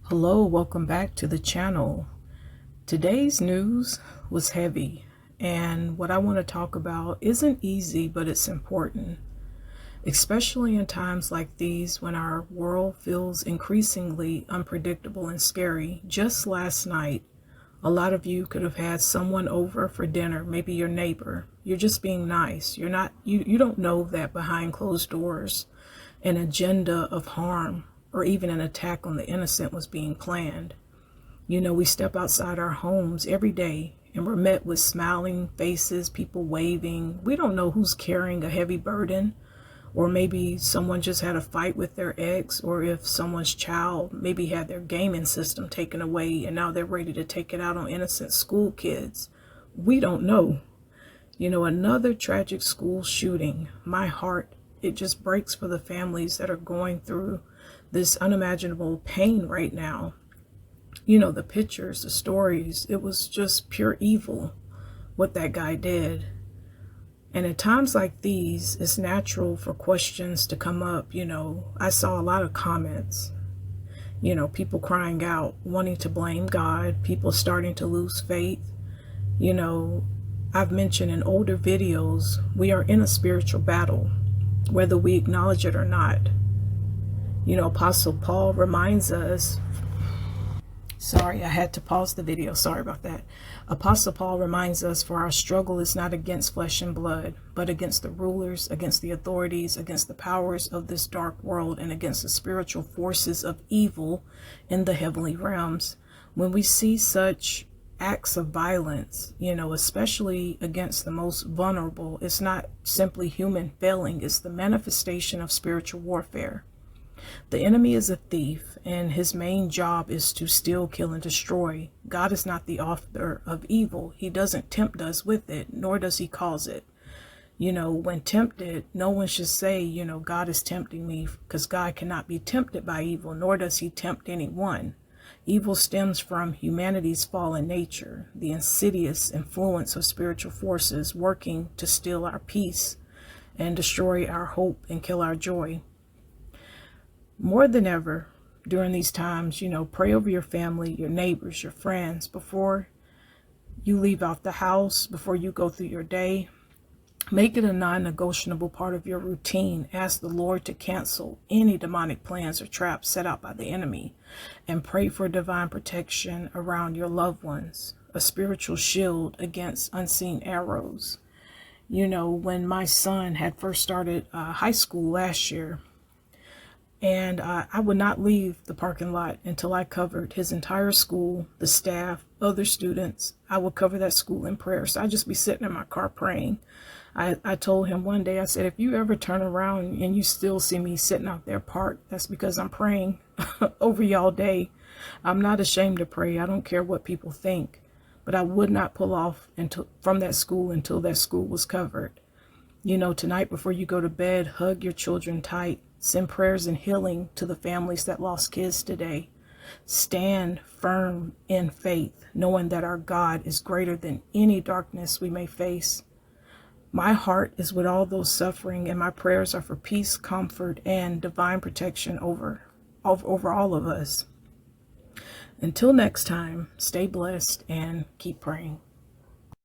Hello, welcome back to the channel. Today's news was heavy, and what I want to talk about isn't easy, but it's important, especially in times like these when our world feels increasingly unpredictable and scary. Just last night, a lot of you could have had someone over for dinner, maybe your neighbor. You're just being nice. You don't know that behind closed doors an agenda of harm or even an attack on the innocent was being planned. We step outside our homes every day and we're met with smiling faces, people waving. We don't know who's carrying a heavy burden, or maybe someone just had a fight with their ex, or if someone's child maybe had their gaming system taken away and now they're ready to take it out on innocent school kids. We don't know. Another tragic school shooting. My heart, it just breaks for the families that are going through this unimaginable pain right now. The pictures, the stories, it was just pure evil what that guy did. And at times like these, it's natural for questions to come up. I saw a lot of comments, people crying out, wanting to blame God, people starting to lose faith. I've mentioned in older videos, we are in a spiritual battle, whether we acknowledge it or not. Apostle Paul reminds us, sorry, I had to pause the video. Sorry about that. Apostle Paul reminds us, for our struggle is not against flesh and blood, but against the rulers, against the authorities, against the powers of this dark world, and against the spiritual forces of evil in the heavenly realms. When we see such acts of violence, especially against the most vulnerable, it's not simply human failing, it's the manifestation of spiritual warfare. The enemy is a thief, and his main job is to steal, kill, and destroy. God is not the author of evil. He doesn't tempt us with it, nor does he cause it. When tempted, no one should say, God is tempting me, because God cannot be tempted by evil, nor does he tempt anyone. Evil stems from humanity's fallen nature, the insidious influence of spiritual forces working to steal our peace and destroy our hope and kill our joy. More than ever, during these times, pray over your family, your neighbors, your friends before you leave out the house, before you go through your day. Make it a non-negotiable part of your routine. Ask the Lord to cancel any demonic plans or traps set out by the enemy, and pray for divine protection around your loved ones, a spiritual shield against unseen arrows. When my son had first started high school last year, and I would not leave the parking lot until I covered his entire school, the staff, other students. I would cover that school in prayer. So I'd just be sitting in my car praying. I told him one day, I said, if you ever turn around and you still see me sitting out there parked, that's because I'm praying over y'all day. I'm not ashamed to pray. I don't care what people think. But I would not pull off from that school until that school was covered. Tonight before you go to bed, hug your children tight. Send prayers and healing to the families that lost kids today. Stand firm in faith, knowing that our God is greater than any darkness we may face. My heart is with all those suffering, and my prayers are for peace, comfort, and divine protection over all of us. Until next time, stay blessed and keep praying.